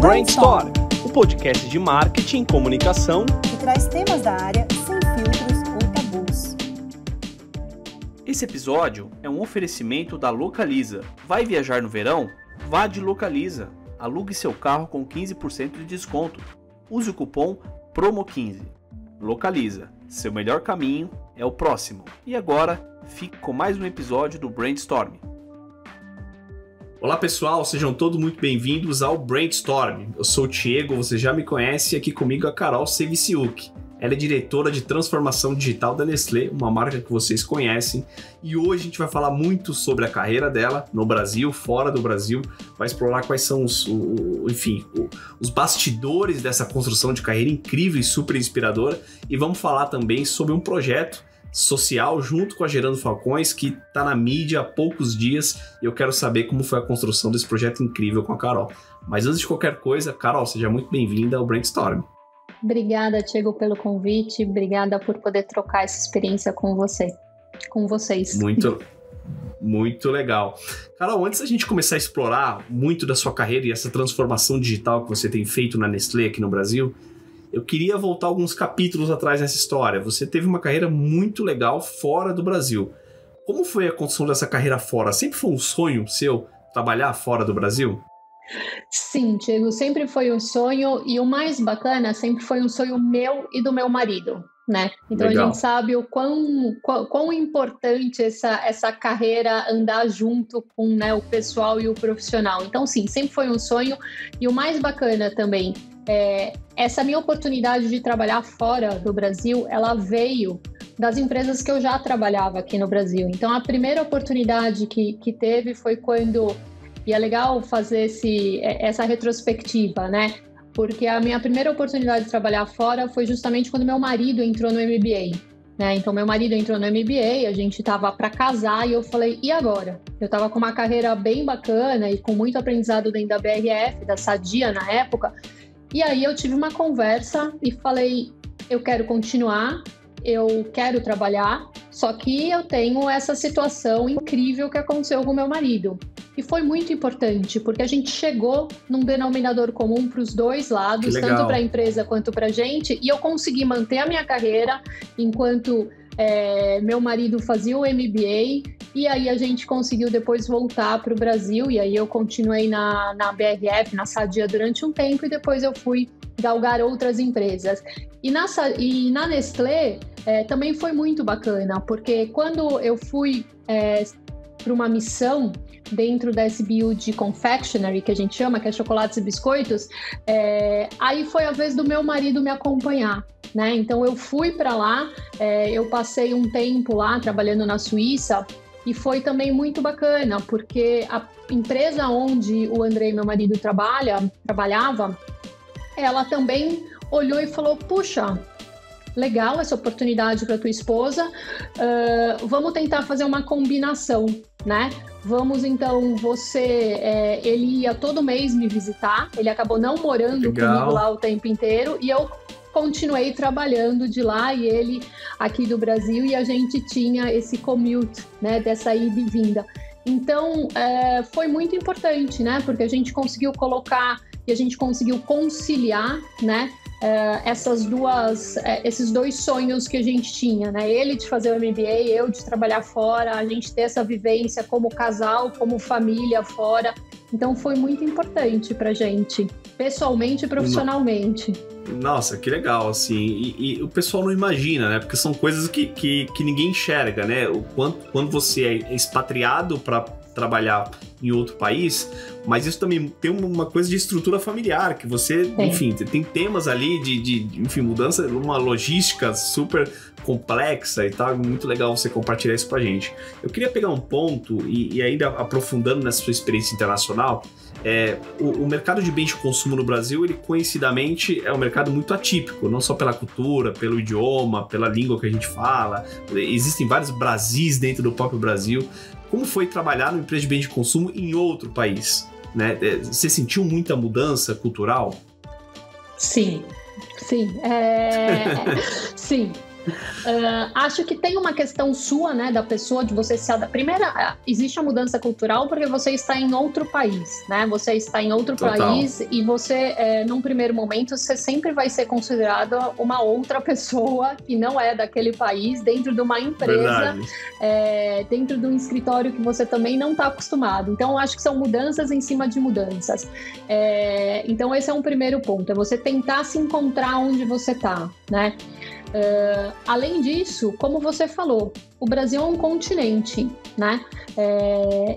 Brainstorm, o podcast de marketing e comunicação que traz temas da área sem filtros ou tabus. Esse episódio é um oferecimento da Localiza. Vai viajar no verão? Vá de Localiza. Alugue seu carro com 15% de desconto. Use o cupom PROMO15. Localiza. Seu melhor caminho é o próximo. E agora, fique com mais um episódio do Brainstorm. Olá pessoal, sejam todos muito bem-vindos ao Brainstorm. Eu sou o Diego, você já me conhece, e aqui comigo a Carol Seviciuk. Ela é diretora de transformação digital da Nestlé, uma marca que vocês conhecem, e hoje a gente vai falar muito sobre a carreira dela no Brasil, fora do Brasil, vai explorar quais são os bastidores dessa construção de carreira incrível e super inspiradora, e vamos falar também sobre um projeto social junto com a Gerando Falcões, que está na mídia há poucos dias, e eu quero saber como foi a construção desse projeto incrível com a Carol. Mas antes de qualquer coisa, Carol, seja muito bem-vinda ao Brainstorm. Obrigada, Diego, pelo convite, obrigada por poder trocar essa experiência com vocês. Muito legal. Carol, antes da gente começar a explorar muito da sua carreira e essa transformação digital que você tem feito na Nestlé aqui no Brasil, eu queria voltar alguns capítulos atrás nessa história. Você teve uma carreira muito legal fora do Brasil. Como foi a construção dessa carreira fora? Sempre foi um sonho seu trabalhar fora do Brasil? Sim, Diego, sempre foi um sonho, e o mais bacana sempre foi um sonho meu e do meu marido, né? Então legal. A gente sabe o quão importante essa carreira andar junto com, né, o pessoal e o profissional. Então sim, sempre foi um sonho, e o mais bacana também essa minha oportunidade de trabalhar fora do Brasil, ela veio das empresas que eu já trabalhava aqui no Brasil. Então a primeira oportunidade que teve foi quando, e é legal fazer essa retrospectiva, né? Porque a minha primeira oportunidade de trabalhar fora foi justamente quando meu marido entrou no MBA, né? Então meu marido entrou no MBA, a gente estava para casar e eu falei, e agora? Eu estava com uma carreira bem bacana e com muito aprendizado dentro da BRF, da Sadia na época. E aí eu tive uma conversa e falei, eu quero continuar, eu quero trabalhar, só que eu tenho essa situação incrível que aconteceu com meu marido. E foi muito importante, porque a gente chegou num denominador comum para os dois lados, tanto para a empresa quanto para a gente, e eu consegui manter a minha carreira enquanto meu marido fazia o MBA, e aí a gente conseguiu depois voltar para o Brasil, e aí eu continuei na BRF, na Sadia durante um tempo, e depois eu fui galgar outras empresas. E na Nestlé também foi muito bacana, porque quando eu fui para uma missão dentro da SBU de Confectionery, que a gente chama, que é chocolates e biscoitos, aí foi a vez do meu marido me acompanhar, né? Então eu fui para lá, eu passei um tempo lá trabalhando na Suíça, e foi também muito bacana, porque a empresa onde o André, meu marido, trabalhava, ela também olhou e falou, puxa, legal essa oportunidade para tua esposa, vamos tentar fazer uma combinação, né? Vamos então, ele ia todo mês me visitar, ele acabou não morando comigo lá o tempo inteiro, e eu continuei trabalhando de lá e ele aqui do Brasil, e a gente tinha esse commute, né, dessa ida e vinda. Então, foi muito importante, né, porque a gente conseguiu colocar e a gente conseguiu conciliar, né, esses dois sonhos que a gente tinha, né? Ele de fazer o MBA, eu de trabalhar fora, a gente ter essa vivência como casal, como família fora. Então foi muito importante pra gente, pessoalmente e profissionalmente. Nossa, que legal, assim, e o pessoal não imagina, né, porque são coisas que ninguém enxerga, né, quando você é expatriado para trabalhar em outro país, mas isso também tem uma coisa de estrutura familiar, que você, enfim, tem temas ali de mudança, uma logística super complexa e tal, muito legal você compartilhar isso com a gente. Eu queria pegar um ponto, e ainda aprofundando nessa sua experiência internacional, o mercado de bens de consumo no Brasil, ele conhecidamente é um mercado muito atípico, não só pela cultura, pelo idioma, pela língua que a gente fala, existem vários Brasis dentro do próprio Brasil. Como foi trabalhar numa empresa de bens de consumo em outro país, né? Você sentiu muita mudança cultural? Sim. Sim. Acho que tem uma questão sua, né, da pessoa, de você se adaptar. Primeiro, existe a mudança cultural porque você está em outro país, né? Você está em outro país e você, num primeiro momento, você sempre vai ser considerado uma outra pessoa que não é daquele país, dentro de uma empresa, dentro de um escritório que você também não está acostumado. Então, eu acho que são mudanças em cima de mudanças. Então, esse é um primeiro ponto, é você tentar se encontrar onde você está, né? Além disso, como você falou, o Brasil é um continente, né?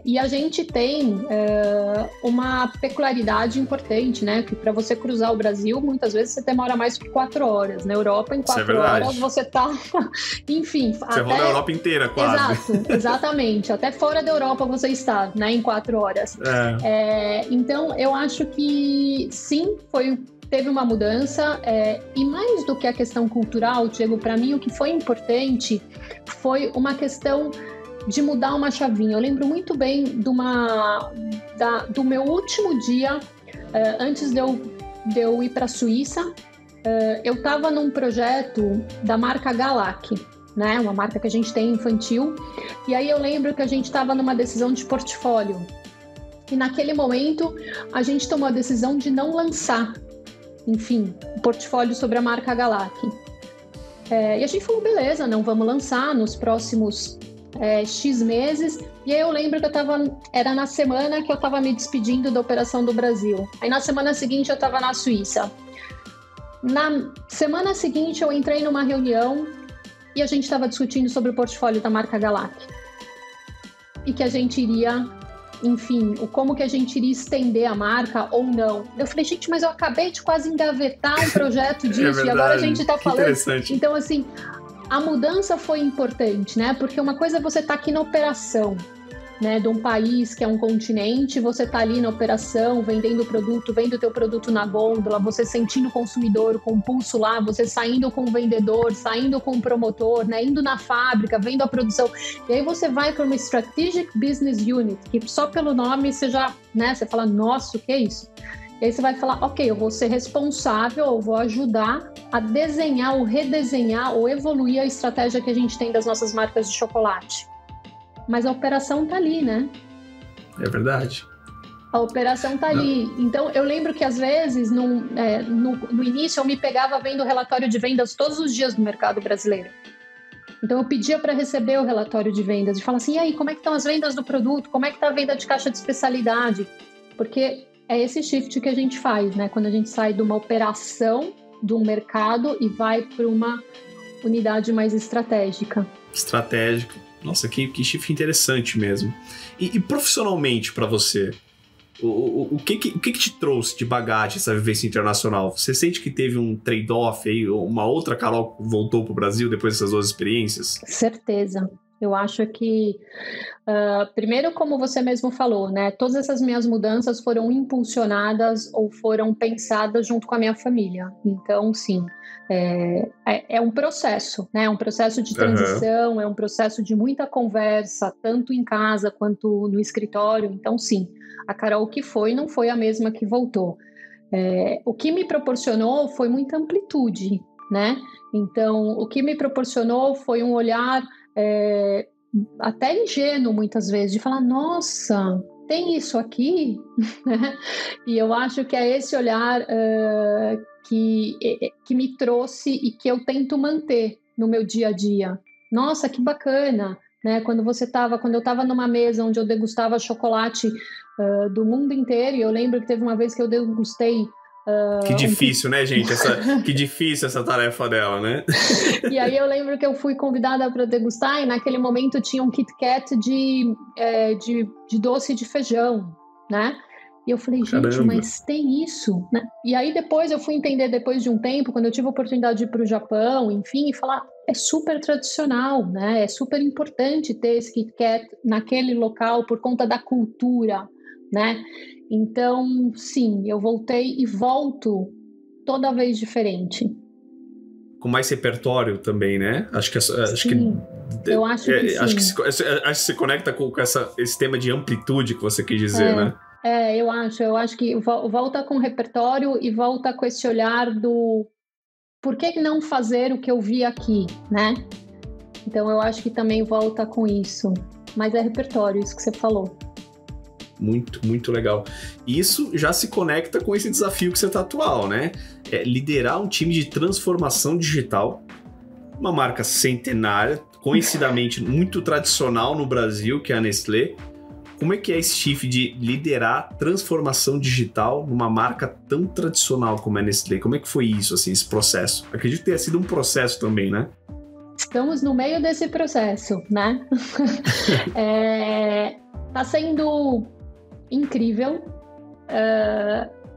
E a gente tem uma peculiaridade importante, né? Que para você cruzar o Brasil, muitas vezes você demora mais que 4 horas. Na Europa, em 4 horas, você tá... Enfim... Você roda a Europa inteira, quase. Exato, exatamente. Até fora da Europa você está, né? Em 4 horas. Então, eu acho que sim, teve uma mudança, e mais do que a questão cultural, Diego, para mim o que foi importante foi uma questão de mudar uma chavinha. Eu lembro muito bem do meu último dia, antes de eu ir para a Suíça, eu estava num projeto da marca Galac, né? Uma marca que a gente tem infantil, e aí eu lembro que a gente estava numa decisão de portfólio, e naquele momento a gente tomou a decisão de não lançar, enfim, um portfólio sobre a marca Galac. E a gente falou, beleza, não vamos lançar nos próximos X meses. E aí eu lembro que era na semana que eu estava me despedindo da operação do Brasil. Aí na semana seguinte eu estava na Suíça. Na semana seguinte eu entrei numa reunião e a gente estava discutindo sobre o portfólio da marca Galac. E que a gente iria... Enfim, como que a gente iria estender a marca ou não. Eu falei, gente, mas eu acabei de quase engavetar um projeto disso e agora a gente está falando. Interessante. Então, assim, a mudança foi importante, né? Porque uma coisa é você estar aqui na operação, né, de um país que é um continente, você está ali na operação, vendendo o produto, vendo o teu produto na gôndola, você sentindo o consumidor, com o pulso lá, você saindo com o vendedor, saindo com o promotor, né, indo na fábrica, vendo a produção. E aí você vai para uma Strategic Business Unit, que só pelo nome você já, né, você fala, nossa, o que é isso? E aí você vai falar, ok, eu vou ser responsável, eu vou ajudar a desenhar ou redesenhar ou evoluir a estratégia que a gente tem das nossas marcas de chocolate. Mas a operação tá ali, né? É verdade. A operação tá ali. Então, eu lembro que às vezes, no início, eu me pegava vendo o relatório de vendas todos os dias do mercado brasileiro. Então, eu pedia para receber o relatório de vendas e falar assim, e aí, como é que estão as vendas do produto? Como é que tá a venda de caixa de especialidade? Porque é esse shift que a gente faz, né? Quando a gente sai de uma operação, de um mercado e vai para uma unidade mais estratégica. Estratégica. Nossa, que shift interessante mesmo. E profissionalmente para você, o que te trouxe de bagagem essa vivência internacional? Você sente que teve um trade-off aí, uma outra Carol voltou pro Brasil depois dessas 2 experiências? Certeza. Eu acho que, primeiro, como você mesmo falou, né? Todas essas minhas mudanças foram impulsionadas ou foram pensadas junto com a minha família. Então, sim, é um processo, né? É um processo de transição, é um processo de muita conversa, tanto em casa quanto no escritório. Então, sim, a Carol que foi não foi a mesma que voltou. O que me proporcionou foi muita amplitude, né? Então, o que me proporcionou foi um olhar... até ingênuo muitas vezes, de falar, nossa, tem isso aqui? E eu acho que é esse olhar que me trouxe e que eu tento manter no meu dia a dia. Nossa, que bacana, né? Quando eu estava numa mesa onde eu degustava chocolate do mundo inteiro, e eu lembro que teve uma vez que eu degustei que difícil, né, gente? Que difícil essa tarefa dela, né? E aí eu lembro que eu fui convidada para degustar e naquele momento tinha um Kit Kat de doce de feijão, né? E eu falei, gente, caramba, mas tem isso, né? E aí depois eu fui entender, depois de um tempo, quando eu tive a oportunidade de ir para o Japão, enfim, e falar, é super tradicional, né? É super importante ter esse Kit Kat naquele local por conta da cultura, né? Então, sim, eu voltei e volto toda vez diferente. Com mais repertório também, né? Acho que eu acho que sim. Acho que se conecta com esse tema de amplitude que você quis dizer, né? Eu acho que volta com repertório e volta com esse olhar por que não fazer o que eu vi aqui, né? Então eu acho que também volta com isso. Mas é repertório, isso que você falou. Muito, muito legal. Isso já se conecta com esse desafio que você está atual, né? É liderar um time de transformação digital, uma marca centenária, conhecidamente muito tradicional no Brasil, que é a Nestlé. Como é que é esse shift de liderar transformação digital numa marca tão tradicional como a Nestlé? Como é que foi isso, assim, esse processo? Acredito que tenha sido um processo também, né? Estamos no meio desse processo, né? Tá sendo incrível.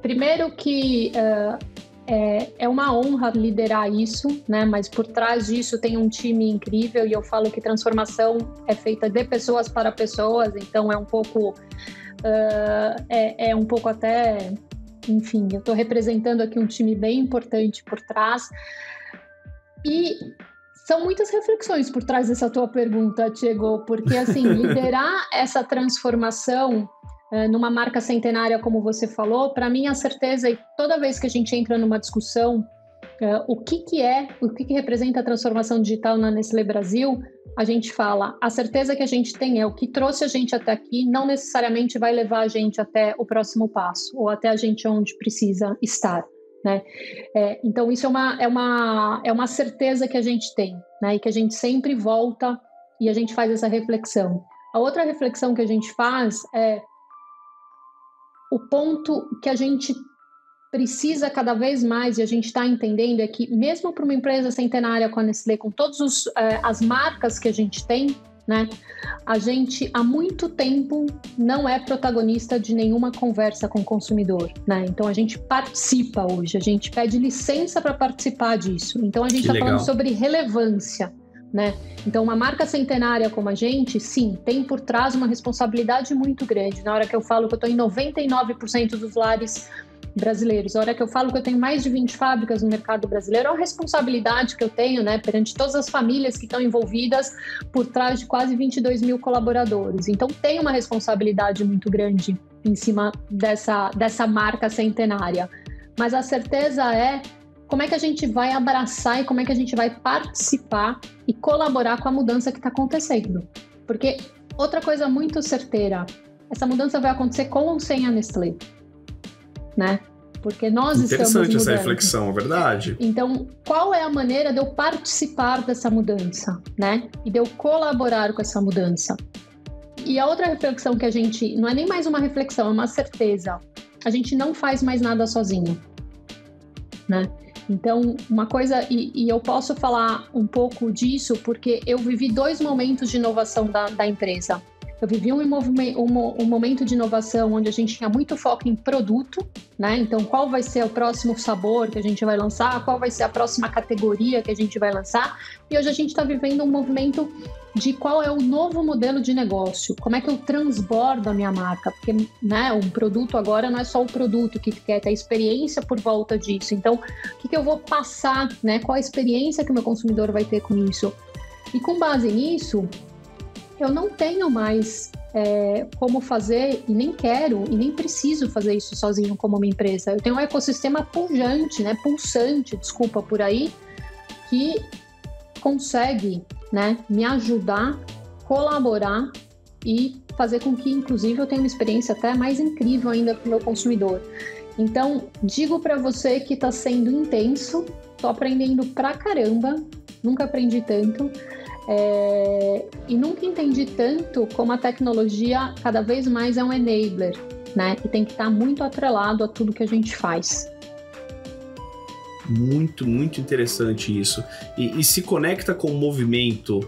Primeiro que é uma honra liderar isso, né? Mas por trás disso tem um time incrível e eu falo que transformação é feita de pessoas para pessoas, então é um pouco até, enfim, eu estou representando aqui um time bem importante por trás e são muitas reflexões por trás dessa tua pergunta, Diego, porque assim, liderar essa transformação numa marca centenária, como você falou, para mim a certeza, e toda vez que a gente entra numa discussão, o que representa a transformação digital na Nestlé Brasil, a gente fala, a certeza que a gente tem é o que trouxe a gente até aqui, não necessariamente vai levar a gente até o próximo passo, ou até a gente onde precisa estar, né? Então isso é uma certeza que a gente tem, né? E que a gente sempre volta e a gente faz essa reflexão. A outra reflexão que a gente faz é o ponto que a gente precisa cada vez mais, e a gente está entendendo, é que mesmo para uma empresa centenária com a Nestlé, com todas as marcas que a gente tem, né, a gente há muito tempo não é protagonista de nenhuma conversa com o consumidor, né? Então a gente participa hoje, a gente pede licença para participar disso. Então a gente está falando sobre relevância, né? Então uma marca centenária como a gente, sim, tem por trás uma responsabilidade muito grande. Na hora que eu falo que eu estou em 99% dos lares brasileiros, na hora que eu falo que eu tenho mais de 20 fábricas no mercado brasileiro, é uma responsabilidade que eu tenho, né, perante todas as famílias que estão envolvidas por trás de quase 22 mil colaboradores. Então tem uma responsabilidade muito grande em cima dessa marca centenária. Mas a certeza é como é que a gente vai abraçar e como é que a gente vai participar e colaborar com a mudança que está acontecendo. Porque outra coisa muito certeira, essa mudança vai acontecer com ou sem a Nestlé, né? Porque nós estamos mudando. Interessante essa reflexão, é verdade? Então, qual é a maneira de eu participar dessa mudança, né? E de eu colaborar com essa mudança? E a outra reflexão que a gente... Não é nem mais uma reflexão, é uma certeza. A gente não faz mais nada sozinho, né? Então, uma coisa... E eu posso falar um pouco disso porque eu vivi 2 momentos de inovação da empresa. Eu vivi um momento de inovação onde a gente tinha muito foco em produto, né? Então, qual vai ser o próximo sabor que a gente vai lançar? Qual vai ser a próxima categoria que a gente vai lançar? E hoje a gente está vivendo um movimento de qual é o novo modelo de negócio. Como é que eu transbordo a minha marca? Porque, né, um produto agora não é só o produto que quer ter a experiência por volta disso. Então, o que eu vou passar, né? Qual a experiência que o meu consumidor vai ter com isso? E com base nisso, eu não tenho mais como fazer, e nem quero, e nem preciso fazer isso sozinho como uma empresa. Eu tenho um ecossistema pulsante, desculpa, por aí, que consegue, né, me ajudar, colaborar e fazer com que, inclusive, eu tenha uma experiência até mais incrível ainda para o meu consumidor. Então, digo para você que está sendo intenso, estou aprendendo pra caramba, nunca aprendi tanto. E nunca entendi tanto como a tecnologia cada vez mais é um enabler, né? E tem que estar muito atrelado a tudo que a gente faz. Muito, muito interessante isso. E se conecta com o movimento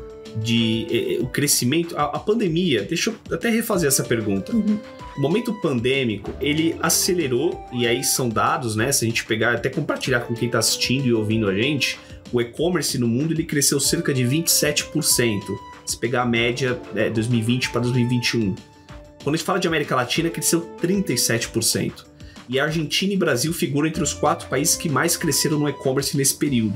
de o crescimento, a pandemia. Deixa eu até refazer essa pergunta. O momento pandêmico, ele acelerou, e aí são dados, né? Se a gente pegar, até compartilhar com quem está assistindo e ouvindo a gente, o e-commerce no mundo ele cresceu cerca de 27%. Se pegar a média 2020 para 2021. Quando a gente fala de América Latina, cresceu 37%. E a Argentina e Brasil figuram entre os 4 países que mais cresceram no e-commerce nesse período.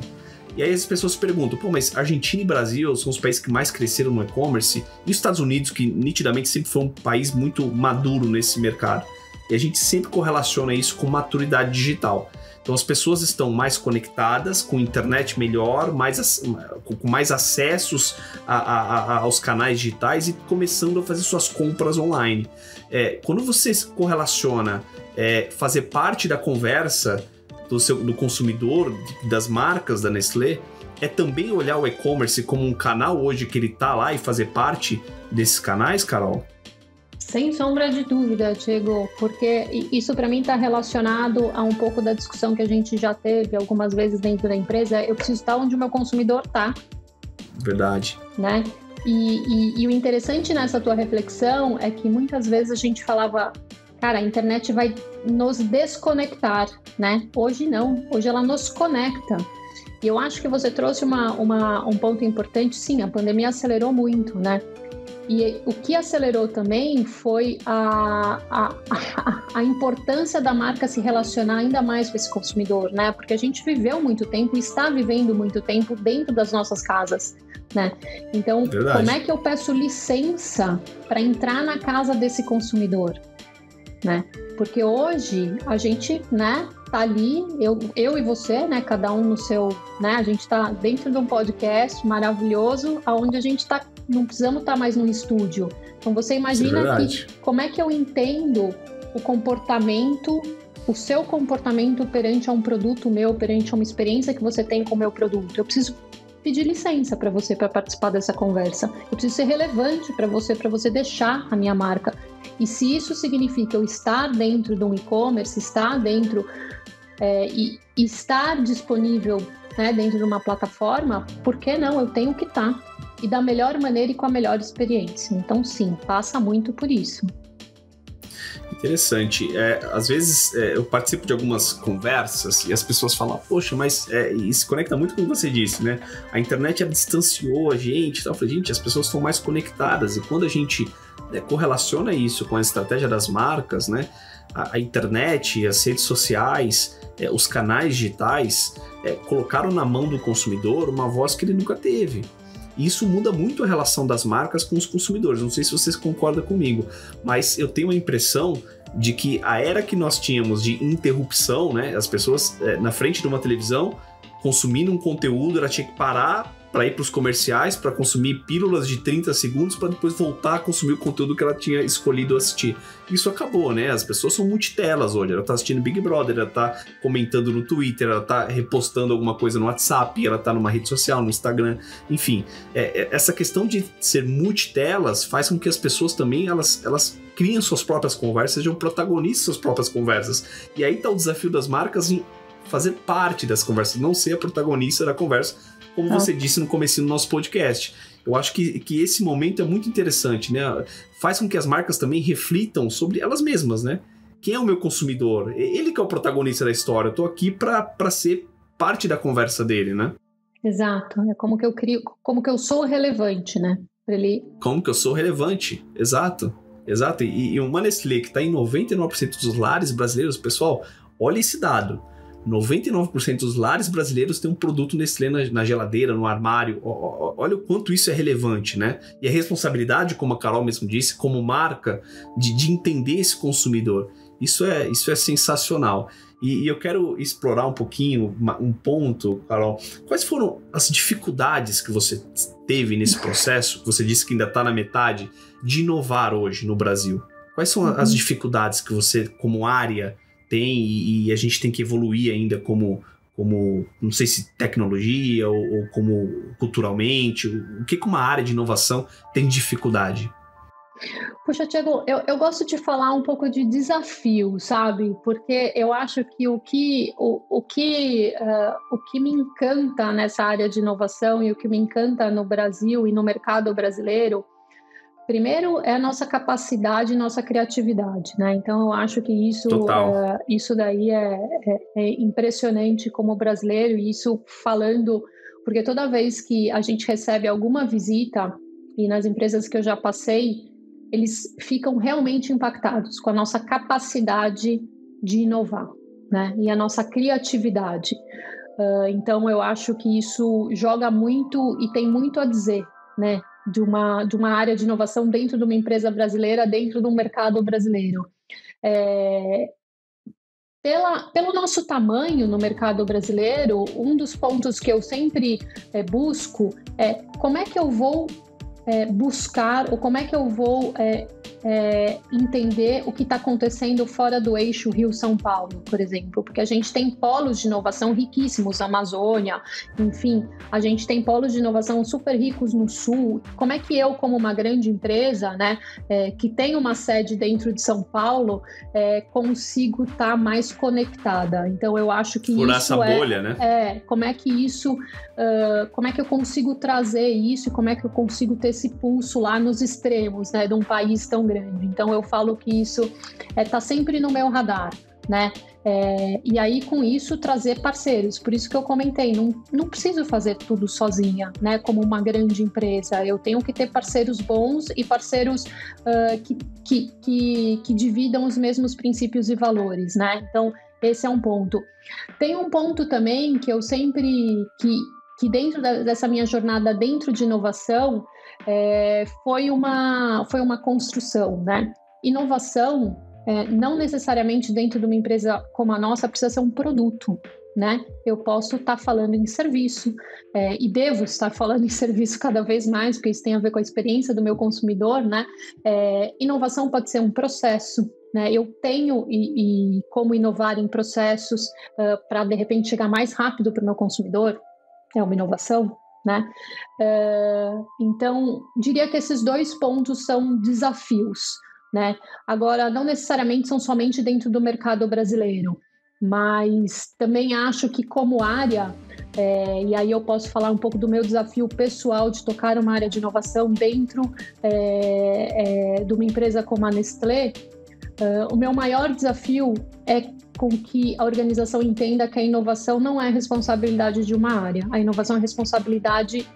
E aí as pessoas se perguntam, mas Argentina e Brasil são os países que mais cresceram no e-commerce? E os Estados Unidos, que nitidamente sempre foi um país muito maduro nesse mercado. E a gente sempre correlaciona isso com maturidade digital. Então as pessoas estão mais conectadas, com internet melhor, com mais acessos aos canais digitais e começando a fazer suas compras online. Quando você correlaciona fazer parte da conversa do consumidor, das marcas da Nestlé, é também olhar o e-commerce como um canal hoje que ele está lá e fazer parte desses canais, Carol? Sem sombra de dúvida, Diego, porque isso para mim está relacionado a um pouco da discussão que a gente já teve algumas vezes dentro da empresa. Eu preciso estar onde o meu consumidor está. Verdade. Né? E o interessante nessa tua reflexão é que muitas vezes a gente falava, cara, a internet vai nos desconectar, né? Hoje não, hoje ela nos conecta. E eu acho que você trouxe um ponto importante. Sim, a pandemia acelerou muito, né? E o que acelerou também foi a importância da marca se relacionar ainda mais com esse consumidor, né? Porque a gente viveu muito tempo e está vivendo muito tempo dentro das nossas casas, né? Então, verdade. Como é que eu peço licença para entrar na casa desse consumidor, né? Porque hoje a gente, né, tá ali, eu e você, né, cada um no seu, né, a gente tá dentro de um podcast maravilhoso, onde a gente tá, não precisamos estar mais num estúdio. Então você imagina que, como é que eu entendo o comportamento, o seu comportamento perante a um produto meu, perante a uma experiência que você tem com o meu produto. Eu preciso pedir licença para você para participar dessa conversa. Eu preciso ser relevante para você deixar a minha marca. E se isso significa eu estar dentro de um e-commerce, estar dentro e estar disponível, né, dentro de uma plataforma, por que não? Eu tenho que estar. E da melhor maneira e com a melhor experiência. Então, sim, passa muito por isso. Interessante. Às vezes eu participo de algumas conversas e as pessoas falam, poxa, mas isso conecta muito com o que você disse, né? A internet distanciou a gente. Eu falei, gente, as pessoas estão mais conectadas. E quando a gente correlaciona isso com a estratégia das marcas, né? A internet, as redes sociais, os canais digitais colocaram na mão do consumidor uma voz que ele nunca teve. E isso muda muito a relação das marcas com os consumidores. Não sei se vocês concordam comigo, mas eu tenho a impressão de que a era que nós tínhamos de interrupção, né? As pessoas na frente de uma televisão consumindo um conteúdo, ela tinha que parar para ir para os comerciais, para consumir pílulas de 30 segundos, para depois voltar a consumir o conteúdo que ela tinha escolhido assistir. Isso acabou, né? As pessoas são multitelas hoje. Ela está assistindo Big Brother, ela está comentando no Twitter, ela está repostando alguma coisa no WhatsApp, ela está numa rede social, no Instagram, enfim. Essa questão de ser multitelas faz com que as pessoas também, elas criem suas próprias conversas, sejam protagonistas de suas próprias conversas. E aí está o desafio das marcas em fazer parte das conversas, não ser a protagonista da conversa, como você disse no comecinho do nosso podcast. Eu acho que esse momento é muito interessante, né? Faz com que as marcas também reflitam sobre elas mesmas, né? Quem é o meu consumidor? Ele que é o protagonista da história. Eu tô aqui para ser parte da conversa dele, né? Exato. É como que eu crio, como que eu sou relevante, né? Como que eu sou relevante, exato. Exato. E uma Nestlé que está em 99% dos lares brasileiros, pessoal, olha esse dado. 99% dos lares brasileiros têm um produto Nestlé na geladeira, no armário. Olha o quanto isso é relevante, né? E a responsabilidade, como a Carol mesmo disse, como marca, de entender esse consumidor. Isso é sensacional. E eu quero explorar um pouquinho, um ponto, Carol. Quais foram as dificuldades que você teve nesse processo, que você disse que ainda está na metade, de inovar hoje no Brasil? Quais são as dificuldades que você, como área, tem e a gente tem que evoluir ainda como não sei se tecnologia ou como culturalmente? O que uma área de inovação tem dificuldade? Puxa, Tiago, eu gosto de falar um pouco de desafio, sabe? Porque eu acho que o que me encanta nessa área de inovação e o que me encanta no Brasil e no mercado brasileiro, primeiro é a nossa capacidade, nossa criatividade, né? Então eu acho que isso daí é impressionante como brasileiro, e isso falando, porque toda vez que a gente recebe alguma visita, e nas empresas que eu já passei, eles ficam realmente impactados com a nossa capacidade de inovar, né? E a nossa criatividade. Então eu acho que isso joga muito e tem muito a dizer, né? De uma área de inovação dentro de uma empresa brasileira, dentro de um mercado brasileiro. Pelo nosso tamanho no mercado brasileiro, um dos pontos que eu sempre busco é como é que eu vou buscar, ou como é que eu vou entender o que está acontecendo fora do eixo Rio-São Paulo, por exemplo, porque a gente tem polos de inovação riquíssimos, Amazônia, enfim, a gente tem polos de inovação super ricos no Sul. Como é que eu, como uma grande empresa, né, que tem uma sede dentro de São Paulo, consigo estar mais conectada? Então, eu acho que furar isso essa bolha, né? Como é que isso, como é que eu consigo trazer isso e como é que eu consigo ter esse pulso lá nos extremos, né, de um país tão grande. Então, eu falo que isso está sempre no meu radar, né? E aí, com isso, trazer parceiros. Por isso que eu comentei, não preciso fazer tudo sozinha, né? Como uma grande empresa. Eu tenho que ter parceiros bons e parceiros que dividam os mesmos princípios e valores, né? Então, esse é um ponto. Tem um ponto também que eu sempre... que dentro dessa minha jornada dentro de inovação, foi uma construção, né? Inovação, não necessariamente dentro de uma empresa como a nossa, precisa ser um produto, né? Eu posso estar falando em serviço, e devo estar falando em serviço cada vez mais, porque isso tem a ver com a experiência do meu consumidor, né? Inovação pode ser um processo, né? Eu tenho e como inovar em processos para, de repente, chegar mais rápido para o meu consumidor. É uma inovação, né? Então, diria que esses dois pontos são desafios, né? Agora, não necessariamente são somente dentro do mercado brasileiro, mas também acho que como área, e aí eu posso falar um pouco do meu desafio pessoal de tocar uma área de inovação dentro de uma empresa como a Nestlé. O meu maior desafio é com que a organização entenda que a inovação não é responsabilidade de uma área. A inovação é responsabilidade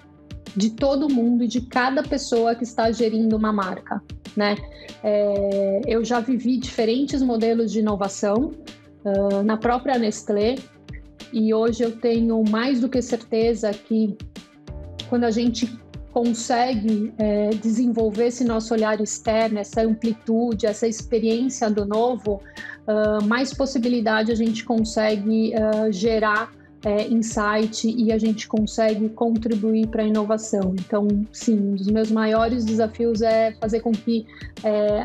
de todo mundo e de cada pessoa que está gerindo uma marca, né? Eu já vivi diferentes modelos de inovação na própria Nestlé, e hoje eu tenho mais do que certeza que quando a gente consegue desenvolver esse nosso olhar externo, essa amplitude, essa experiência do novo, mais possibilidade a gente consegue gerar insight e a gente consegue contribuir para a inovação. Então, sim, um dos meus maiores desafios é fazer com que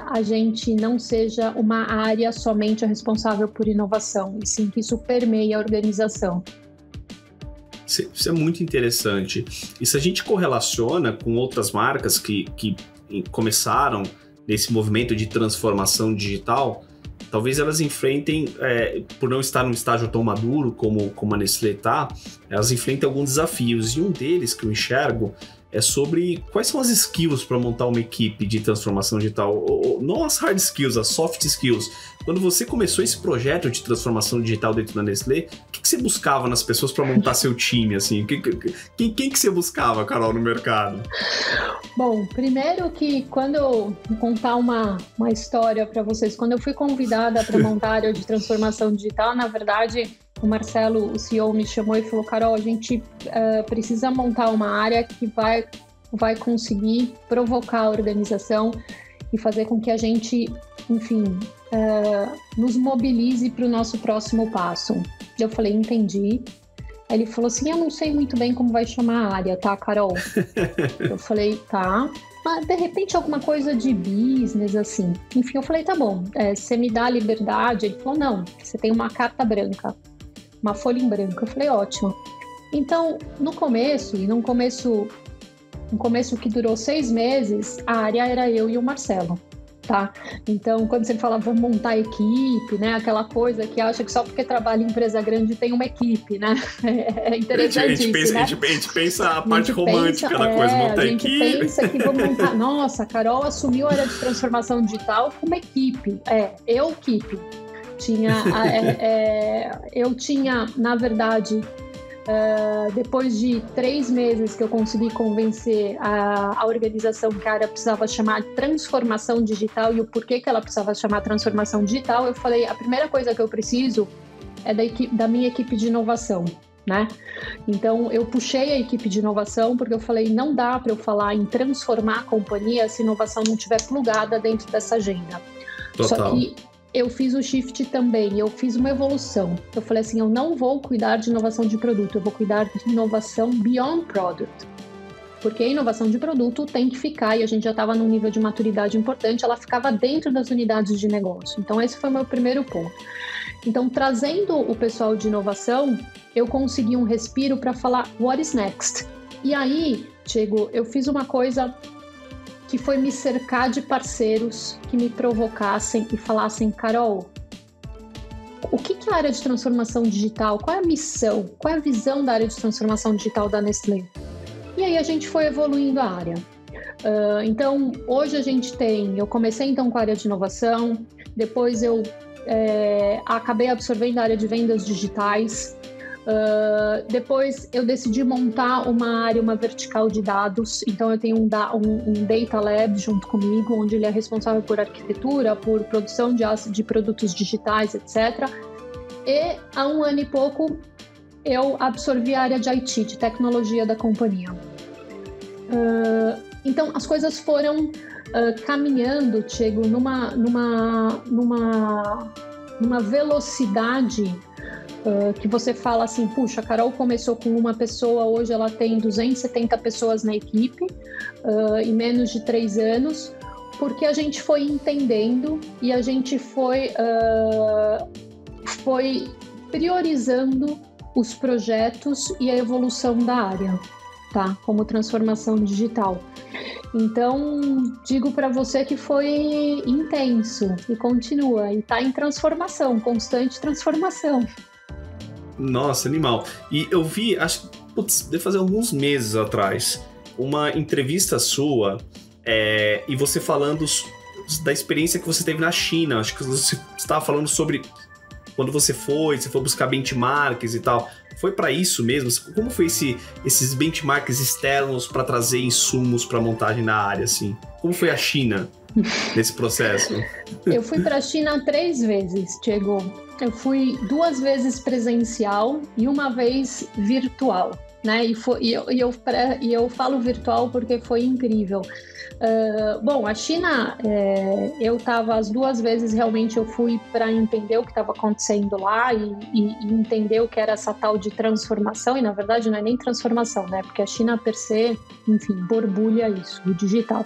a gente não seja uma área somente responsável por inovação, e sim que isso permeie a organização. Isso é muito interessante. E se a gente correlaciona com outras marcas que começaram nesse movimento de transformação digital, talvez elas enfrentem, por não estar num estágio tão maduro como a Nestlé está, elas enfrentam alguns desafios. E um deles que eu enxergo é sobre quais são as skills para montar uma equipe de transformação digital. Não as hard skills, as soft skills. Quando você começou esse projeto de transformação digital dentro da Nestlé, o que você buscava nas pessoas para montar seu time? Assim? Quem que você buscava, Carol, no mercado? Bom, primeiro que quando eu vou contar uma história para vocês, quando eu fui convidada para montar a área de transformação digital, na verdade, o Marcelo, o CEO, me chamou e falou: Carol, a gente precisa montar uma área que vai conseguir provocar a organização e fazer com que a gente, enfim, nos mobilize para o nosso próximo passo. Eu falei: entendi. Aí ele falou assim: eu não sei muito bem como vai chamar a área, tá, Carol? Eu falei: tá. Mas, de repente, alguma coisa de business, assim. Enfim, eu falei: tá bom, você me dá a liberdade? Ele falou: não, você tem uma carta branca, uma folha em branco. Eu falei: ótimo. Então, no começo que durou 6 meses, a área era eu e o Marcelo, tá? Então, quando você fala vamos montar a equipe, né? Aquela coisa que acha que só porque trabalha em empresa grande tem uma equipe, né? É interessantíssimo, a gente pensa a parte romântica da coisa, montar a equipe. A gente pensa que vamos montar... Nossa, a Carol assumiu a área de transformação digital como equipe. Equipe. Eu tinha, na verdade... depois de 3 meses que eu consegui convencer a organização que a área precisava chamar transformação digital e o porquê que ela precisava chamar transformação digital, eu falei: a primeira coisa que eu preciso é da minha equipe de inovação, né? Então eu puxei a equipe de inovação porque eu falei: não dá para eu falar em transformar a companhia se a inovação não estiver plugada dentro dessa agenda. Total. Só que eu fiz o shift também, eu fiz uma evolução. Eu falei assim, eu não vou cuidar de inovação de produto, eu vou cuidar de inovação beyond product. Porque a inovação de produto tem que ficar, e a gente já estava num nível de maturidade importante, ela ficava dentro das unidades de negócio. Então esse foi o meu primeiro ponto. Então, trazendo o pessoal de inovação, eu consegui um respiro para falar what is next. E aí, Diego, eu fiz uma coisa que foi me cercar de parceiros que me provocassem e falassem, Carol, o que é a área de transformação digital? Qual é a missão? Qual é a visão da área de transformação digital da Nestlé? E aí a gente foi evoluindo a área. Então, hoje a gente eu comecei então com a área de inovação, depois eu acabei absorvendo a área de vendas digitais, depois eu decidi montar uma vertical de dados, então eu tenho um Data Lab junto comigo, onde ele é responsável por arquitetura, por produção de produtos digitais, etc. E há 1 ano e pouco eu absorvi a área de IT, de tecnologia da companhia. Então as coisas foram caminhando, Diego, numa velocidade que você fala assim, puxa, a Carol começou com uma pessoa, hoje ela tem 270 pessoas na equipe, em menos de 3 anos, porque a gente foi entendendo e a gente foi priorizando os projetos e a evolução da área, tá? Como transformação digital. Então, digo para você que foi intenso e continua, e está em transformação, constante transformação. Nossa, animal. E eu vi, deve fazer alguns meses atrás, uma entrevista sua, e você falando da experiência que você teve na China. Acho que você estava falando sobre quando você foi buscar benchmarks e tal. Foi para isso mesmo? Como foi esses benchmarks externos para trazer insumos para montagem na área, assim? Como foi a China nesse processo? Eu fui para a China 3 vezes, Diego. Eu fui 2 vezes presencial e 1 vez virtual, né? E eu falo virtual porque foi incrível. Bom, a China, eu estava as 2 vezes, realmente eu fui para entender o que estava acontecendo lá e entender o que era essa tal de transformação, e na verdade não é nem transformação, né? Porque a China per se, enfim, borbulha isso, o digital.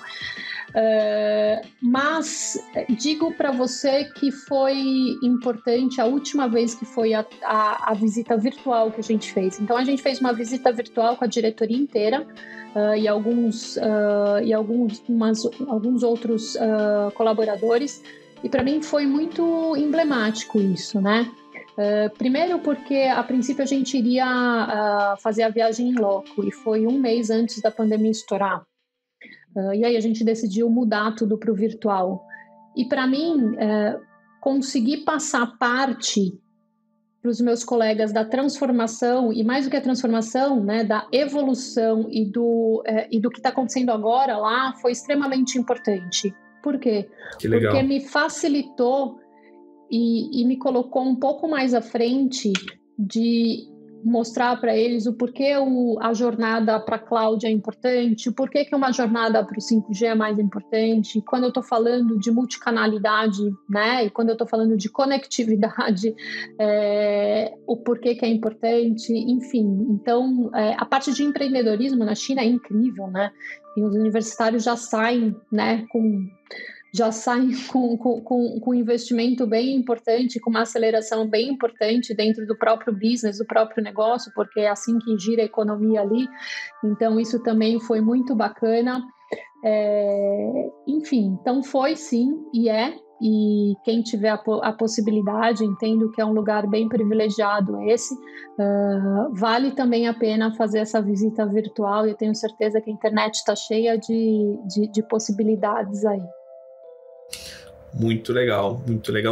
Mas digo para você que foi importante a última vez que foi a visita virtual que a gente fez. Então a gente fez uma visita virtual com a diretoria inteira e alguns outros colaboradores, e para mim foi muito emblemático isso, né? Primeiro porque a princípio a gente iria fazer a viagem em loco, e foi 1 mês antes da pandemia estourar. E aí a gente decidiu mudar tudo para o virtual. E para mim, conseguir passar parte para os meus colegas da transformação, e mais do que a transformação, né, da evolução e do que está acontecendo agora lá, foi extremamente importante. Por quê? Que legal. Porque me facilitou e me colocou um pouco mais à frente de mostrar para eles o porquê a jornada para a cloud é importante, o porquê que uma jornada para o 5G é mais importante, quando eu estou falando de multicanalidade, né, e quando eu estou falando de conectividade, o porquê que é importante, enfim. Então, a parte de empreendedorismo na China é incrível, né, e os universitários já saem, né, com investimento bem importante, com uma aceleração bem importante dentro do próprio business, do próprio negócio, porque é assim que gira a economia ali. Então, isso também foi muito bacana. Enfim, então foi sim, e quem tiver a possibilidade, entendo que é um lugar bem privilegiado esse, vale também a pena fazer essa visita virtual, e eu tenho certeza que a internet está cheia de possibilidades aí. Muito legal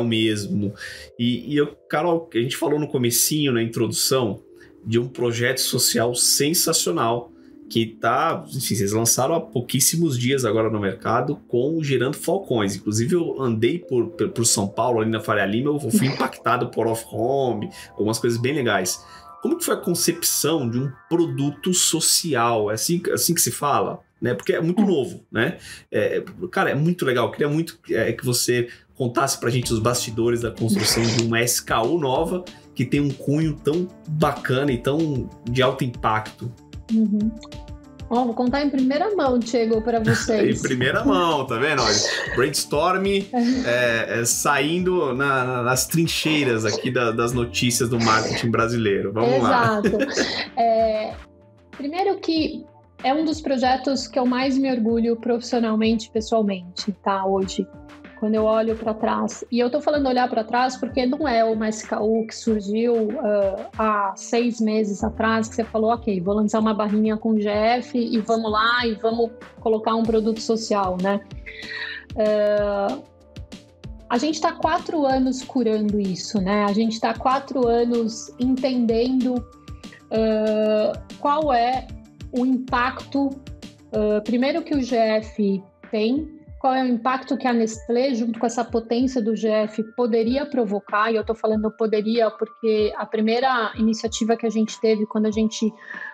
mesmo. E Carol, a gente falou no comecinho, na introdução, de um projeto social sensacional que tá, enfim, vocês lançaram há pouquíssimos dias agora no mercado com o Gerando Falcões. Inclusive eu andei por São Paulo, ali na Faria Lima, eu fui impactado por off-home, algumas coisas bem legais. Como que foi a concepção de um produto social? É assim que se fala? Né? Porque é muito novo, né? Cara, é muito legal. Eu queria muito que você contasse pra gente os bastidores da construção de uma SKU nova que tem um cunho tão bacana e tão de alto impacto. Uhum. Vou contar em primeira mão, Diego, para vocês. Em primeira mão, tá vendo? Olha, brainstorm saindo nas trincheiras aqui das notícias do marketing brasileiro. Vamos lá. Exato. Primeiro que é um dos projetos que eu mais me orgulho profissionalmente, pessoalmente, tá? Hoje, quando eu olho para trás. E eu tô falando olhar para trás porque não é uma SKU que surgiu há 6 meses atrás, que você falou, ok, vou lançar uma barrinha com GF e vamos lá e vamos colocar um produto social, né? A gente está 4 anos curando isso, né? A gente está 4 anos entendendo qual é o impacto, primeiro que o GF tem, qual é o impacto que a Nestlé, junto com essa potência do GF, poderia provocar, e eu estou falando poderia porque a primeira iniciativa que a gente teve, quando a gente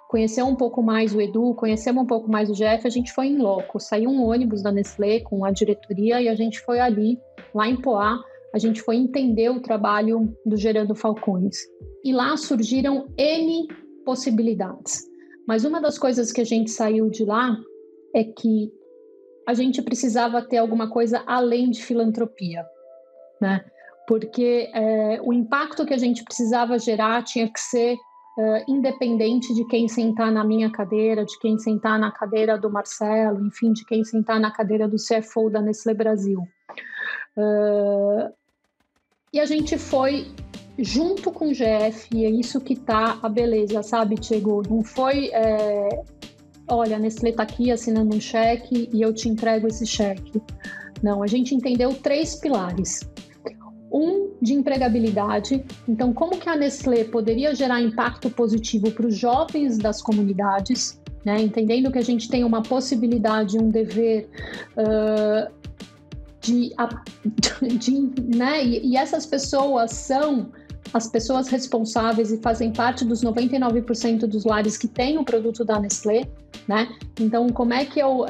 conheceu um pouco mais o Edu, conhecemos um pouco mais o GF, a gente foi em loco, saiu um ônibus da Nestlé com a diretoria e a gente foi ali, lá em Poá, a gente foi entender o trabalho do Gerando Falcões. E lá surgiram N possibilidades. Mas uma das coisas que a gente saiu de lá é que a gente precisava ter alguma coisa além de filantropia, né? Porque o impacto que a gente precisava gerar tinha que ser independente de quem sentar na minha cadeira, de quem sentar na cadeira do Marcelo, enfim, de quem sentar na cadeira do CFO da Nestlé Brasil. E a gente foi junto com o GF, e é isso que tá a beleza, sabe, Diego? Não foi, olha, a Nestlé tá aqui assinando um cheque e eu te entrego esse cheque. Não, a gente entendeu 3 pilares. Um, de empregabilidade. Então, como que a Nestlé poderia gerar impacto positivo para os jovens das comunidades, né? Entendendo que a gente tem uma possibilidade, um dever né? E essas pessoas são as pessoas responsáveis e fazem parte dos 99% dos lares que têm o produto da Nestlé, né? Então, como é que eu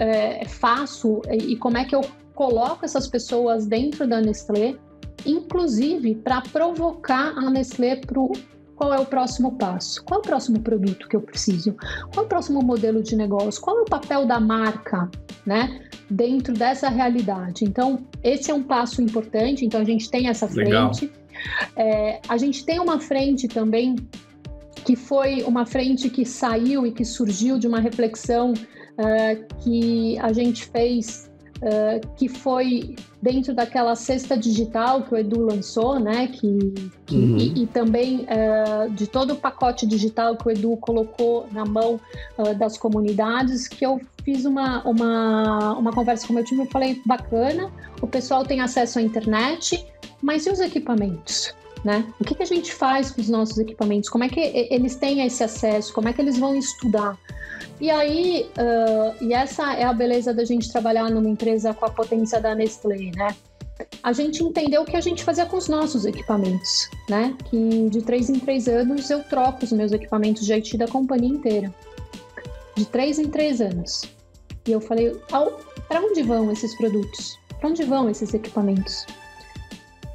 faço e como é que eu coloco essas pessoas dentro da Nestlé, inclusive para provocar a Nestlé para qual é o próximo passo, qual é o próximo produto que eu preciso, qual é o próximo modelo de negócio, qual é o papel da marca, né, dentro dessa realidade. Então, esse é um passo importante, então a gente tem essa frente. A gente tem uma frente também que foi uma frente que saiu e que surgiu de uma reflexão que a gente fez, que foi dentro daquela cesta digital que o Edu lançou, né? E também de todo o pacote digital que o Edu colocou na mão das comunidades, que eu fiz uma conversa com o meu time e falei, bacana, o pessoal tem acesso à internet, mas e os equipamentos? Né? O que a gente faz com os nossos equipamentos? Como é que eles têm esse acesso? Como é que eles vão estudar? E aí, e essa é a beleza da gente trabalhar numa empresa com a potência da Nestlé, né? A gente entendeu o que a gente fazia com os nossos equipamentos, né? Que de 3 em 3 anos eu troco os meus equipamentos de IT da companhia inteira. De 3 em 3 anos. E eu falei, para onde vão esses produtos? Para onde vão esses equipamentos?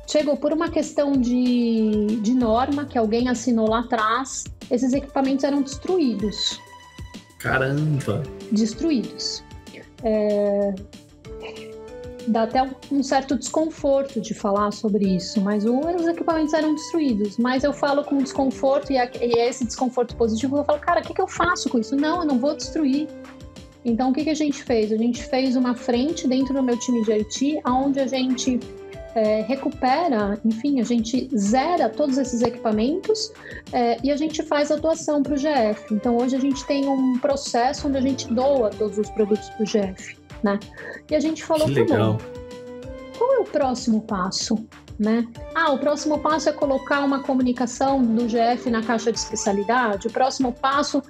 Chegou por uma questão de norma que alguém assinou lá atrás, esses equipamentos eram destruídos. Caramba! Destruídos. Dá até um certo desconforto de falar sobre isso, mas os equipamentos eram destruídos. Mas eu falo com desconforto e esse desconforto positivo, eu falo, cara, o que eu faço com isso? Não, eu não vou destruir. Então, o que a gente fez? A gente fez uma frente dentro do meu time de IT, onde a gente recupera, enfim, a gente zera todos esses equipamentos e a gente faz a doação para o GF. Então, hoje a gente tem um processo onde a gente doa todos os produtos para o GF, né? E a gente falou, bom, qual é o próximo passo, né? O próximo passo é colocar uma comunicação do GF na caixa de especialidade. O próximo passo,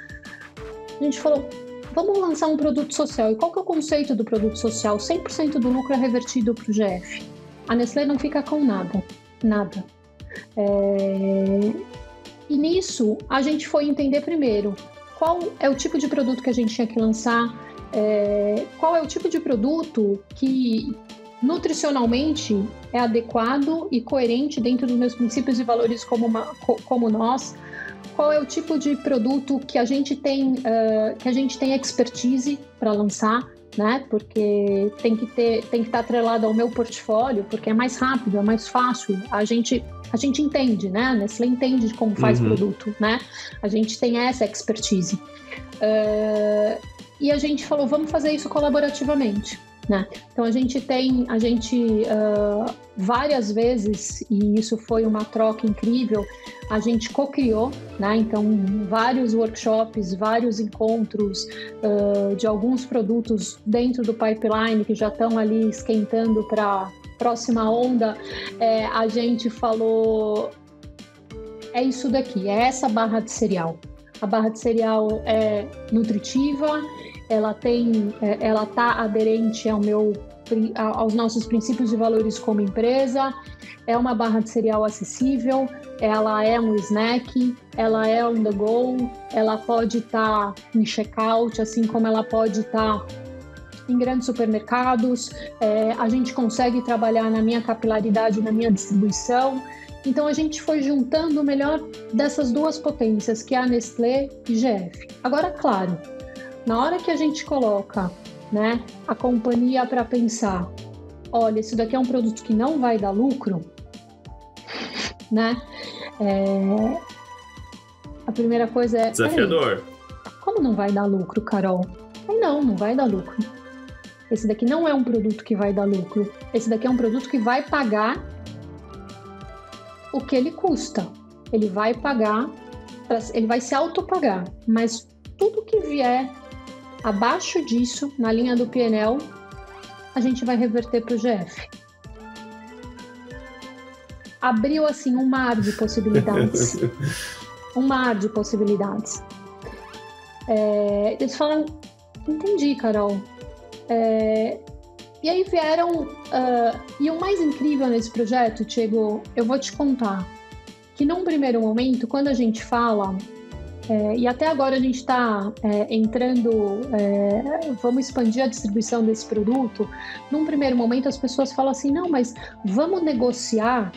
a gente falou, vamos lançar um produto social. E qual que é o conceito do produto social? 100% do lucro é revertido para o GF. A Nestlé não fica com nada. E nisso, a gente foi entender primeiro qual é o tipo de produto que a gente tinha que lançar, qual é o tipo de produto que nutricionalmente é adequado e coerente dentro dos meus princípios e valores como nós? Qual é o tipo de produto que a gente tem expertise para lançar, né? Porque tem que estar atrelado ao meu portfólio, porque é mais rápido, é mais fácil. A gente entende, né? A Nestlé entende de como faz produto, né? A gente tem essa expertise. E a gente falou, vamos fazer isso colaborativamente, né? Então a gente várias vezes, e isso foi uma troca incrível, a gente co-criou, né? Então vários workshops, vários encontros de alguns produtos dentro do pipeline que já estão ali esquentando para próxima onda. A gente falou, é isso daqui, é essa barra de cereal. A barra de cereal é nutritiva, ela está aderente aos nossos princípios e valores como empresa, é uma barra de cereal acessível, ela é um snack, ela é on the go, ela pode estar em checkout, assim como ela pode estar em grandes supermercados, a gente consegue trabalhar na minha capilaridade, na minha distribuição. Então a gente foi juntando o melhor dessas duas potências, que é a Nestlé e GF. Agora, claro, na hora que a gente coloca, né, a companhia para pensar, olha, isso daqui é um produto que não vai dar lucro, né? A primeira coisa é... Desafiador. Como não vai dar lucro, Carol? Não vai dar lucro. Esse daqui não é um produto que vai dar lucro. Esse daqui é um produto que vai pagar o que ele custa. Ele vai pagar, ele vai se autopagar, mas tudo que vier abaixo disso, na linha do P&L, a gente vai reverter para o GF. Abriu, assim, um mar de possibilidades. Eles falaram, entendi, Carol. E aí vieram... e o mais incrível nesse projeto, Thiago, eu vou te contar, que num primeiro momento, quando a gente fala... e até agora a gente está entrando, vamos expandir a distribuição desse produto. Num primeiro momento as pessoas falam assim, não, mas vamos negociar.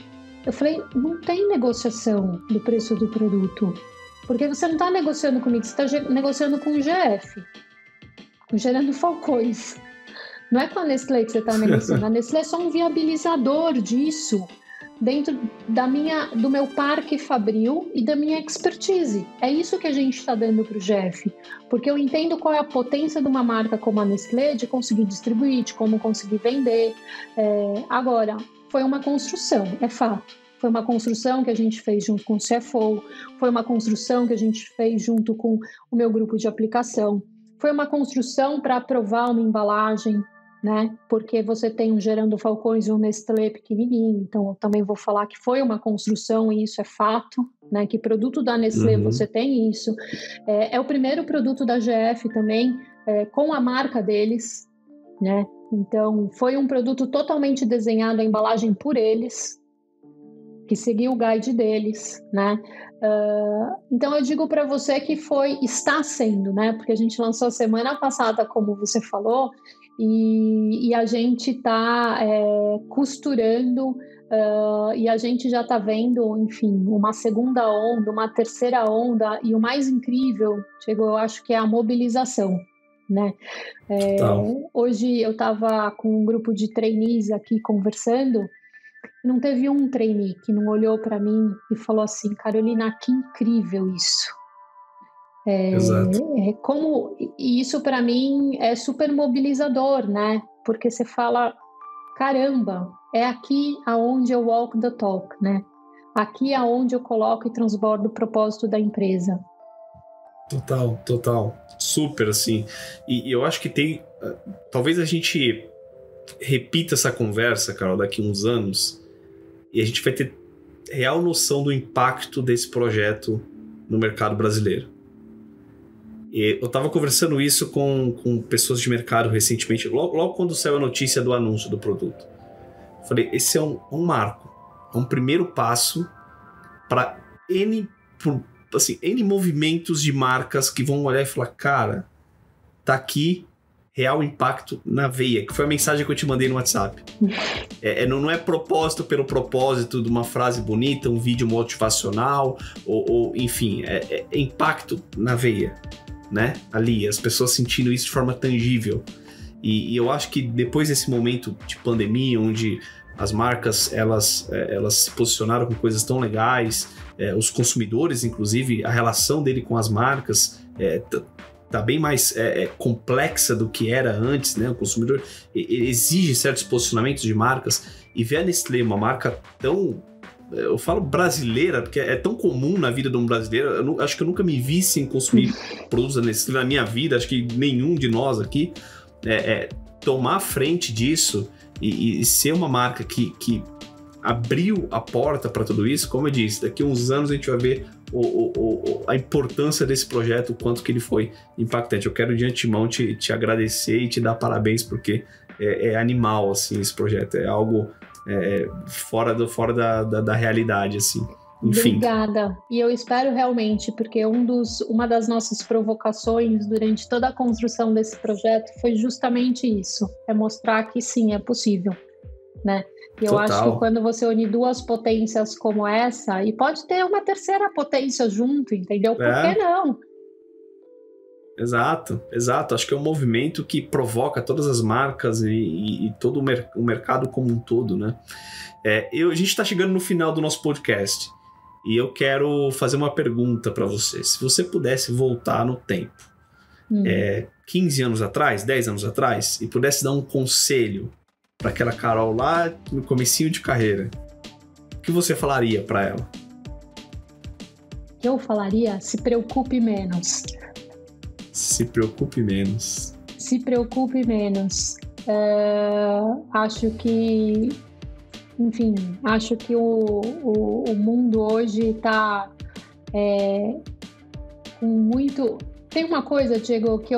Eu falei, não tem negociação do preço do produto, porque você não está negociando comigo, você está negociando com o GF, com o Gerando Falcões. Não é com a Nestlé que você está negociando, a Nestlé é só um viabilizador disso, dentro do meu parque fabril e da minha expertise. É isso que a gente está dando para o GF, porque eu entendo qual é a potência de uma marca como a Nestlé de conseguir distribuir, de como conseguir vender. Agora, foi uma construção, é fato. Foi uma construção que a gente fez junto com o CFO, foi uma construção que a gente fez junto com o meu grupo de aplicação, foi uma construção para aprovar uma embalagem, né? Porque você tem um Gerando Falcões e um Nestlé pequenininho, então eu também vou falar que foi uma construção e isso é fato, né? Que produto da Nestlé você tem isso. É o primeiro produto da GF também, com a marca deles, né? Então foi um produto totalmente desenhado, a embalagem por eles, que seguiu o guide deles, né? Então eu digo para você que está sendo, né? Porque a gente lançou semana passada, como você falou, e a gente está costurando, e a gente já está vendo, enfim, uma segunda onda, uma terceira onda, e o mais incrível, eu acho que é a mobilização, né? Hoje eu estava com um grupo de trainees aqui conversando, não teve um trainee que não olhou para mim e falou assim, Carolina, que incrível isso. Exato. E isso para mim é super mobilizador, né? Porque você fala, caramba, é aqui aonde eu walk the talk, né? Aqui aonde eu coloco e transbordo o propósito da empresa. Total. Super, assim. E eu acho que tem... Talvez a gente repita essa conversa, Carol, daqui a uns anos, e a gente vai ter real noção do impacto desse projeto no mercado brasileiro. E eu estava conversando isso com pessoas de mercado recentemente, logo quando saiu a notícia do anúncio do produto. Falei, esse é um marco, é um primeiro passo para N movimentos de marcas que vão olhar e falar, cara, tá aqui real impacto na veia, que foi a mensagem que eu te mandei no WhatsApp. Não é propósito pelo propósito de uma frase bonita, um vídeo motivacional, ou enfim, é impacto na veia, né? Ali, as pessoas sentindo isso de forma tangível. E eu acho que depois desse momento de pandemia, onde as marcas elas se posicionaram com coisas tão legais, os consumidores, inclusive, a relação dele com as marcas tá bem mais complexa do que era antes, né? O consumidor exige certos posicionamentos de marcas, e ver a Nestlé, uma marca tão, eu falo brasileira, porque é tão comum na vida de um brasileiro, acho que eu nunca me vi sem consumir produtos da Nestlé na minha vida, acho que nenhum de nós aqui, tomar a frente disso e ser uma marca que abriu a porta para tudo isso. Como eu disse, daqui a uns anos a gente vai ver a importância desse projeto, o quanto que ele foi impactante. Eu quero de antemão te agradecer e te dar parabéns, porque é animal, assim, esse projeto. É algo fora da realidade, assim. Enfim. Obrigada. E eu espero realmente, porque uma das nossas provocações durante toda a construção desse projeto foi justamente isso, mostrar que sim, é possível, né? E eu acho que quando você une duas potências como essa, e pode ter uma terceira potência junto, entendeu? Por que não? Exato. Acho que é um movimento que provoca todas as marcas e todo o mercado como um todo, né? A gente está chegando no final do nosso podcast e eu quero fazer uma pergunta para você. Se você pudesse voltar no tempo, 15 anos atrás, 10 anos atrás, e pudesse dar um conselho para aquela Carol lá no comecinho de carreira, o que você falaria para ela? Eu falaria: se preocupe menos. Se preocupe menos. Se preocupe menos. Acho que o mundo hoje está com muito... Tem uma coisa, Diego, que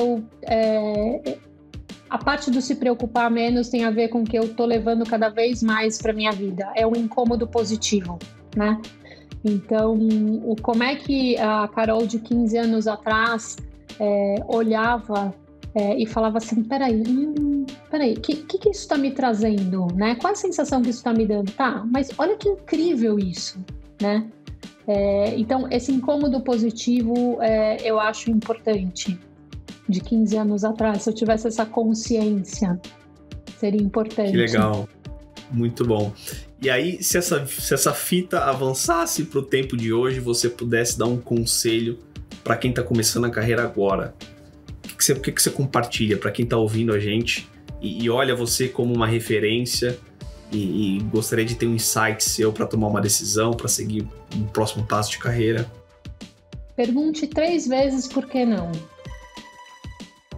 a parte do se preocupar menos tem a ver com o que eu estou levando cada vez mais para minha vida. É um incômodo positivo, né? Então, como é que a Carol de 15 anos atrás olhava e falava assim: peraí, o que isso está me trazendo, né? Qual a sensação que isso está me dando? Tá, mas olha que incrível isso, né? Então, esse incômodo positivo eu acho importante. De 15 anos atrás, se eu tivesse essa consciência, seria importante. Que legal, muito bom. E aí, se essa fita avançasse para o tempo de hoje, você pudesse dar um conselho para quem está começando a carreira agora, o que você compartilha para quem está ouvindo a gente e olha você como uma referência e gostaria de ter um insight seu para tomar uma decisão, para seguir um próximo passo de carreira? Pergunte 3 vezes por que não.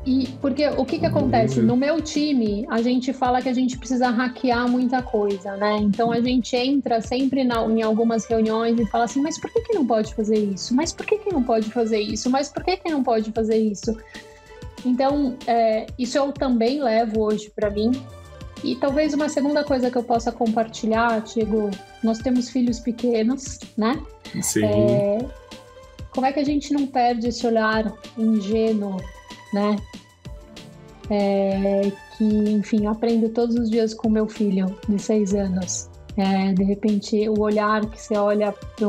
E porque o que acontece? No meu time, a gente fala que a gente precisa hackear muita coisa, né? Então a gente entra sempre em algumas reuniões e fala assim: mas por que não pode fazer isso? Mas por que não pode fazer isso? Mas por que não pode fazer isso? Então, isso eu também levo hoje para mim. E talvez uma segunda coisa que eu possa compartilhar, Diego, nós temos filhos pequenos, né? Sim. Como é que a gente não perde esse olhar ingênuo, né? Que, enfim, aprendo todos os dias com meu filho de 6 anos. De repente, o olhar que você olha para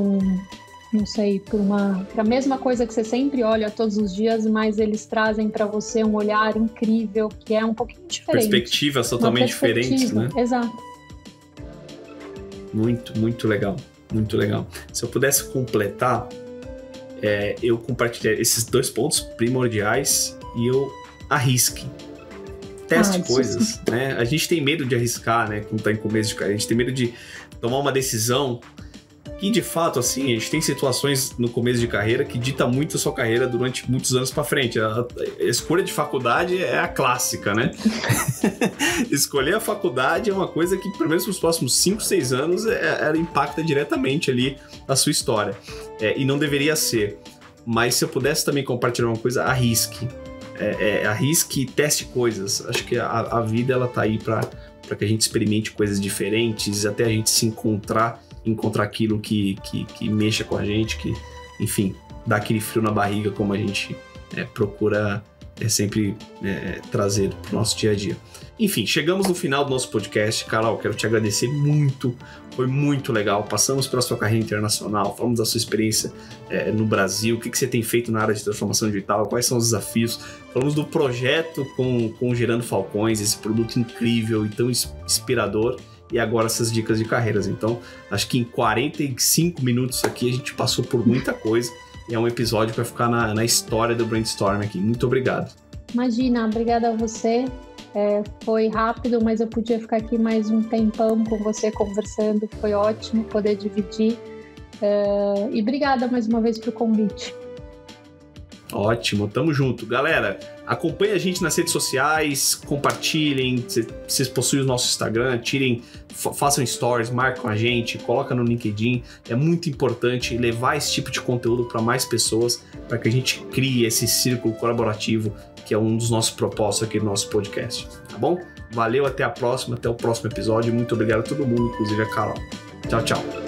para a mesma coisa que você sempre olha todos os dias, mas eles trazem para você um olhar incrível, que é um pouquinho diferente. Perspectivas totalmente diferentes, né? Exato. Muito, muito legal. Muito legal. Se eu pudesse completar, eu compartilharia esses 2 pontos primordiais e eu arrisque. Teste coisas, né? A gente tem medo de arriscar, né? Quando tá em começo de carreira, a gente tem medo de tomar uma decisão que, de fato, assim, a gente tem situações no começo de carreira que dita muito a sua carreira durante muitos anos para frente. A escolha de faculdade é a clássica, né? Escolher a faculdade é uma coisa que, pelo menos nos próximos 5, 6 anos, ela impacta diretamente ali a sua história. E não deveria ser. Mas se eu pudesse também compartilhar uma coisa, arrisque. Arrisque e teste coisas. Acho que a vida, ela tá aí para que a gente experimente coisas diferentes, até a gente se encontrar aquilo que mexa com a gente, que, enfim, dá aquele frio na barriga, como a gente procura sempre trazer para o nosso dia a dia. Enfim, chegamos no final do nosso podcast. Carol, quero te agradecer muito, foi muito legal. Passamos pela sua carreira internacional, falamos da sua experiência no Brasil, o que você tem feito na área de transformação digital, quais são os desafios. Falamos do projeto com Gerando Falcões, esse produto incrível e tão inspirador, e agora essas dicas de carreiras. Então, acho que em 45 minutos aqui a gente passou por muita coisa, e é um episódio que vai ficar na história do Brainstorm aqui. Muito obrigado. Imagina, obrigada a você. Foi rápido, mas eu podia ficar aqui mais um tempão com você conversando. Foi ótimo poder dividir. E obrigada mais uma vez pelo convite. Ótimo, tamo junto. Galera, acompanhe a gente nas redes sociais, compartilhem, vocês possuem o nosso Instagram, façam stories, marcam a gente, coloca no LinkedIn. É muito importante levar esse tipo de conteúdo para mais pessoas, para que a gente crie esse círculo colaborativo, que é um dos nossos propósitos aqui no nosso podcast, tá bom? Valeu, até a próxima, até o próximo episódio. Muito obrigado a todo mundo, inclusive a Carol. Tchau, tchau.